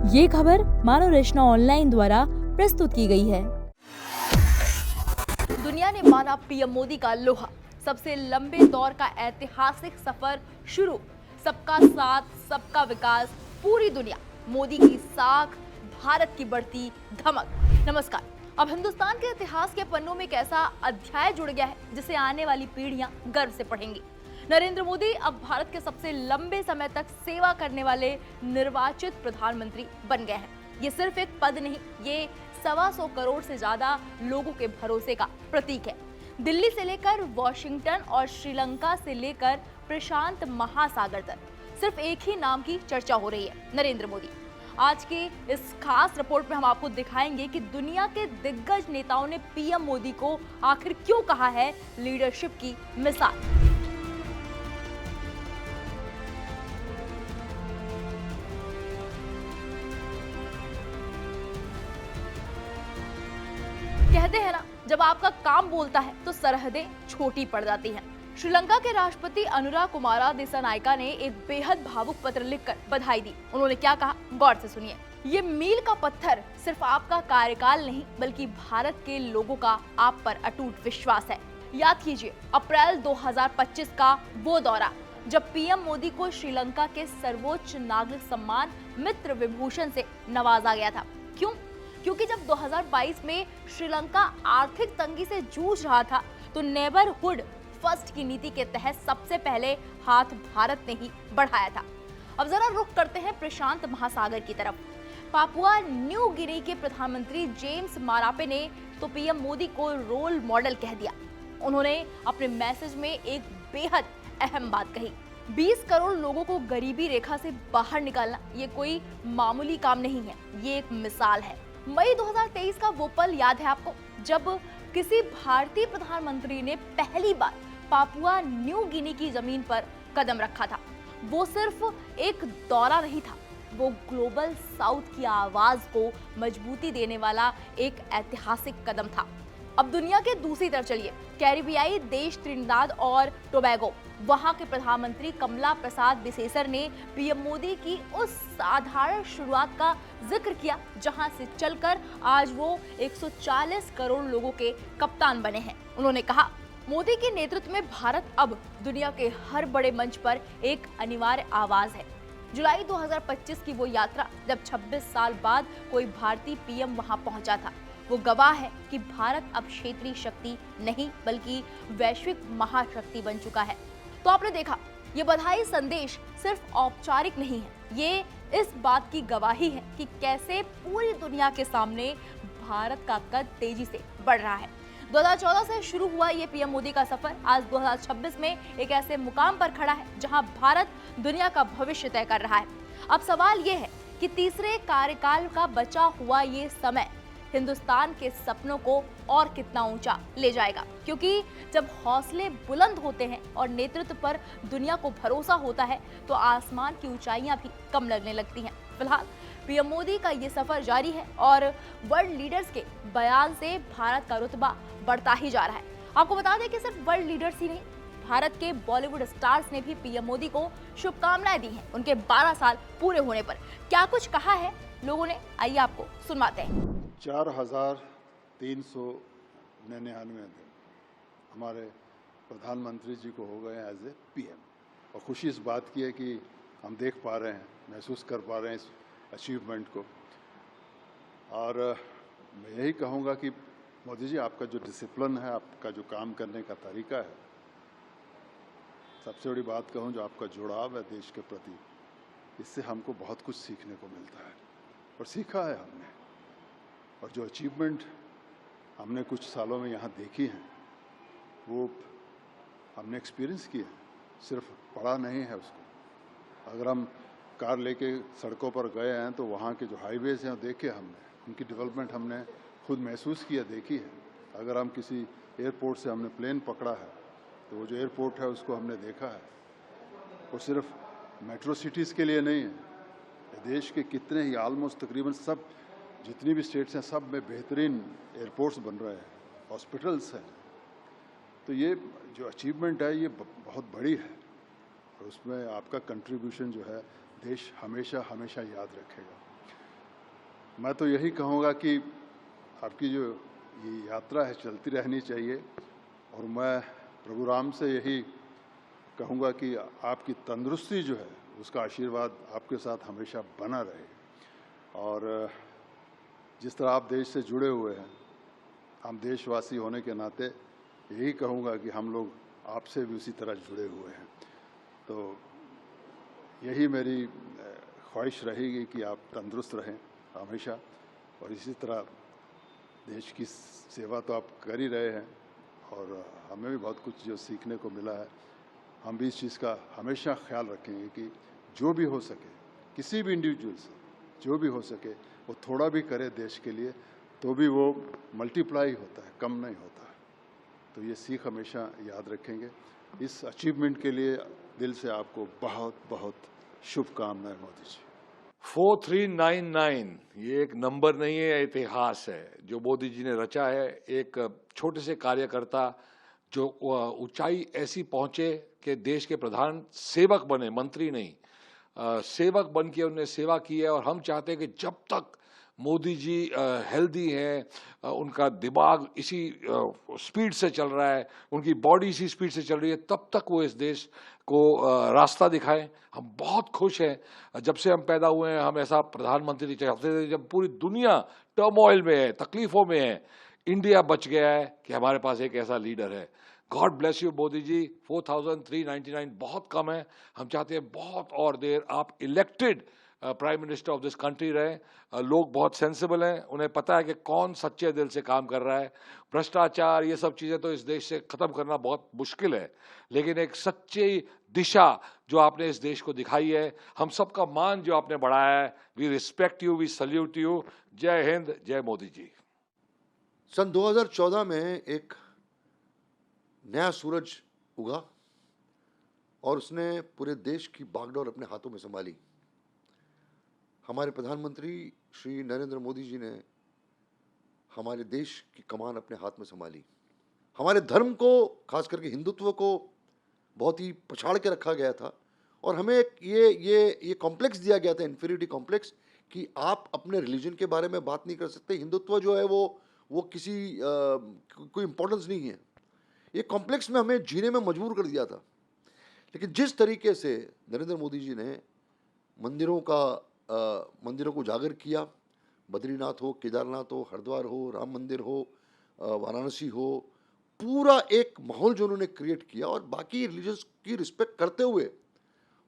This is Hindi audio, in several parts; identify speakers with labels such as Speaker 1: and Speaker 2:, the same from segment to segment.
Speaker 1: ये खबर मानव रचना ऑनलाइन द्वारा प्रस्तुत की गई है।
Speaker 2: दुनिया ने माना पीएम मोदी का लोहा। सबसे लंबे दौर का ऐतिहासिक सफर शुरू। सबका साथ, सबका विकास, पूरी दुनिया मोदी की साख, भारत की बढ़ती धमक। नमस्कार। अब हिंदुस्तान के इतिहास के पन्नों में एक ऐसा अध्याय जुड़ गया है जिसे आने वाली पीढ़ियां गर्व से पढ़ेंगी। नरेंद्र मोदी अब भारत के सबसे लंबे समय तक सेवा करने वाले निर्वाचित प्रधानमंत्री बन गए हैं। ये सिर्फ एक पद नहीं, ये 125 करोड़ से ज्यादा लोगों के भरोसे का प्रतीक है। दिल्ली से लेकर वॉशिंगटन और श्रीलंका से लेकर प्रशांत महासागर तक सिर्फ एक ही नाम की चर्चा हो रही है, नरेंद्र मोदी। आज की इस खास रिपोर्ट में हम आपको दिखाएंगे कि दुनिया के दिग्गज नेताओं ने पीएम मोदी को आखिर क्यों कहा है लीडरशिप की मिसाल। कहते हैं ना, जब आपका काम बोलता है तो सरहदें छोटी पड़ जाती हैं। श्रीलंका के राष्ट्रपति अनुरा कुमारा दिसानायका ने एक बेहद भावुक पत्र लिखकर बधाई दी। उन्होंने क्या कहा, गौर से सुनिए। ये मील का पत्थर सिर्फ आपका कार्यकाल नहीं बल्कि भारत के लोगों का आप पर अटूट विश्वास है। याद कीजिए अप्रैल 2025 का वो दौरा जब पीएम मोदी को श्रीलंका के सर्वोच्च नागरिक सम्मान मित्र विभूषण से नवाजा गया था। क्यों? क्योंकि जब 2022 में श्रीलंका आर्थिक तंगी से जूझ रहा था तो नेबरहुड फर्स्ट की नीति के तहत सबसे पहले हाथ भारत ने ही बढ़ाया था। अब जरा रुख करते हैं प्रशांत महासागर की तरफ। पापुआ न्यू गिनी के प्रधानमंत्री जेम्स मारापे ने तो पीएम मोदी को रोल मॉडल कह दिया। उन्होंने अपने मैसेज में एक बेहद अहम बात कही। 20 करोड़ लोगों को गरीबी रेखा से बाहर निकालना ये कोई मामूली काम नहीं है, ये एक मिसाल है। मई 2023 का वो पल याद है आपको, जब किसी भारतीय प्रधानमंत्री ने पहली बार पापुआ न्यू गिनी की जमीन पर कदम रखा था। वो सिर्फ एक दौरा नहीं था, वो ग्लोबल साउथ की आवाज को मजबूती देने वाला एक ऐतिहासिक कदम था। अब दुनिया के दूसरी तरफ चलिए, कैरिबियाई देश त्रिनिदाद और टोबैगो। वहां के प्रधानमंत्री कमला प्रसाद बिसेसर ने पीएम मोदी की उस साधारण शुरुआत का जिक्र किया जहां से चलकर आज वो 140 करोड़ लोगों के कप्तान बने हैं। उन्होंने कहा, मोदी के नेतृत्व में भारत अब दुनिया के हर बड़े मंच पर एक अनिवार्य आवाज है। जुलाई 2025 की वो यात्रा जब 26 साल बाद कोई भारतीय पीएम वहां पहुंचा था, वो गवाह है कि भारत अब क्षेत्रीय शक्ति नहीं बल्कि वैश्विक महाशक्ति बन चुका है। तो आपने देखा, ये बधाई संदेश सिर्फ औपचारिक नहीं है, ये इस बात की गवाही है कि कैसे पूरी दुनिया के सामने भारत का कद तेजी से बढ़ रहा है। 2014 से शुरू हुआ ये पीएम मोदी का सफर आज 2026 में एक ऐसे मुकाम पर खड़ा है जहां भारत दुनिया का भविष्य तय कर रहा है। अब सवाल ये है कि तीसरे कार्यकाल का बचा हुआ ये समय हिंदुस्तान के सपनों को और कितना ऊंचा ले जाएगा, क्योंकि जब हौसले बुलंद होते हैं और नेतृत्व पर दुनिया को भरोसा होता है तो आसमान की ऊंचाइयां भी कम लगने लगती हैं। फिलहाल पीएम मोदी का ये सफर जारी है और वर्ल्ड लीडर्स के बयान से भारत का रुतबा बढ़ता ही जा रहा है। आपको बता दें कि सिर्फ वर्ल्ड लीडर्स ही नहीं, भारत के बॉलीवुड स्टार्स ने भी पीएम मोदी को शुभकामनाएं दी हैं उनके 12 साल पूरे होने पर। क्या कुछ कहा है लोगों ने, आइए आपको सुनवाते हैं।
Speaker 3: 4,399 दिन हमारे प्रधानमंत्री जी को हो गए एज ए पीएम, और खुशी इस बात की है कि हम देख पा रहे हैं, महसूस कर पा रहे हैं इस अचीवमेंट को। और मैं यही कहूँगा कि मोदी जी, आपका जो डिसिप्लिन है, आपका जो काम करने का तरीका है, सबसे बड़ी बात कहूँ जो आपका जुड़ाव है देश के प्रति, इससे हमको बहुत कुछ सीखने को मिलता है और सीखा है हमने। और जो अचीवमेंट हमने कुछ सालों में यहाँ देखी हैं वो हमने एक्सपीरियंस की है, सिर्फ पढ़ा नहीं है उसको। अगर हम कार लेके सड़कों पर गए हैं तो वहाँ के जो हाईवेज़ हैं देखे हमने, उनकी डेवलपमेंट हमने खुद महसूस किया, देखी है। अगर हम किसी एयरपोर्ट से हमने प्लेन पकड़ा है तो वो जो एयरपोर्ट है उसको हमने देखा है। वो सिर्फ मेट्रो सिटीज़ के लिए नहीं है, देश के कितने ही ऑलमोस्ट तकरीबन सब जितनी भी स्टेट्स हैं सब में बेहतरीन एयरपोर्ट्स बन रहे हैं, हॉस्पिटल्स हैं। तो ये जो अचीवमेंट है ये बहुत बड़ी है और उसमें आपका कंट्रीब्यूशन जो है देश हमेशा हमेशा याद रखेगा। मैं तो यही कहूँगा कि आपकी जो ये यात्रा है चलती रहनी चाहिए, और मैं प्रभु राम से यही कहूँगा कि आपकी तंदुरुस्ती जो है उसका आशीर्वाद आपके साथ हमेशा बना रहे। और जिस तरह आप देश से जुड़े हुए हैं, हम देशवासी होने के नाते यही कहूँगा कि हम लोग आपसे भी उसी तरह जुड़े हुए हैं। तो यही मेरी ख्वाहिश रहेगी कि आप तंदुरुस्त रहें हमेशा, और इसी तरह देश की सेवा तो आप कर ही रहे हैं, और हमें भी बहुत कुछ जो सीखने को मिला है। हम भी इस चीज़ का हमेशा ख्याल रखेंगे कि जो भी हो सके, किसी भी इंडिविजुअल से जो भी हो सके वो थोड़ा भी करे देश के लिए, तो भी वो मल्टीप्लाई होता है, कम नहीं होता है। तो ये सीख हमेशा याद रखेंगे। इस अचीवमेंट के लिए दिल से आपको बहुत बहुत शुभकामनाएं मोदी जी।
Speaker 4: 4399 ये एक नंबर नहीं है, इतिहास है जो मोदी जी ने रचा है। एक छोटे से कार्यकर्ता जो ऊंचाई ऐसी पहुंचे कि देश के प्रधान सेवक बने, मंत्री नहीं, सेवक बन के उन्होंने सेवा की है। और हम चाहते हैं कि जब तक मोदी जी हेल्दी हैं, उनका दिमाग इसी स्पीड से चल रहा है, उनकी बॉडी इसी स्पीड से चल रही है, तब तक वो इस देश को रास्ता दिखाएं। हम बहुत खुश हैं, जब से हम पैदा हुए हैं हम ऐसा प्रधानमंत्री चाहते थे। जब पूरी दुनिया टर्मोइल में है, तकलीफों में है, इंडिया बच गया है कि हमारे पास एक ऐसा लीडर है। God bless you Modi ji. 4399 बहुत कम है। हम चाहते हैं बहुत और देर आप elected prime minister of this country रहे। लोग बहुत सेंसिबल हैं, उन्हें पता है कि कौन सच्चे दिल से काम कर रहा है। भ्रष्टाचार ये सब चीज़ें तो इस देश से ख़त्म करना बहुत मुश्किल है, लेकिन एक सच्ची दिशा जो आपने इस देश को दिखाई है, हम सबका मान जो आपने बढ़ाया है, we respect you, we salute you. जय हिंद, जय मोदी जी।
Speaker 5: सन 2014 में एक नया सूरज उगा और उसने पूरे देश की बागडोर अपने हाथों में संभाली। हमारे प्रधानमंत्री श्री नरेंद्र मोदी जी ने हमारे देश की कमान अपने हाथ में संभाली। हमारे धर्म को, खास करके हिंदुत्व को बहुत ही पछाड़ के रखा गया था, और हमें ये कॉम्प्लेक्स दिया गया था, इन्फीरियरिटी कॉम्प्लेक्स, कि आप अपने रिलीजन के बारे में बात नहीं कर सकते। हिंदुत्व जो है वो किसी कोई इम्पोर्टेंस नहीं है। ये कॉम्प्लेक्स में हमें जीने में मजबूर कर दिया था। लेकिन जिस तरीके से नरेंद्र मोदी जी ने मंदिरों को उजागर किया, बद्रीनाथ हो, केदारनाथ हो, हरिद्वार हो, राम मंदिर हो, वाराणसी हो, पूरा एक माहौल जो उन्होंने क्रिएट किया, और बाकी रिलीजन्स की रिस्पेक्ट करते हुए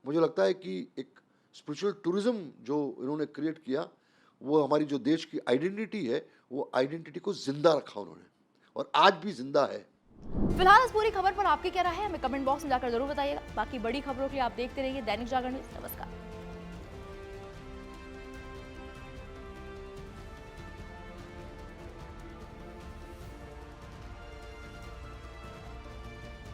Speaker 5: मुझे लगता है कि एक स्पिरिचुअल टूरिज्म जो इन्होंने क्रिएट किया, वो हमारी जो देश की आइडेंटिटी है, वो आइडेंटिटी को जिंदा रखा उन्होंने, और आज भी जिंदा है।
Speaker 2: फिलहाल इस पूरी खबर पर आपकी क्या राय है, हमें कमेंट बॉक्स में जाकर जरूर बताइएगा। बाकी बड़ी खबरों के लिए आप देखते रहिए दैनिक जागरण न्यूज़। नमस्कार।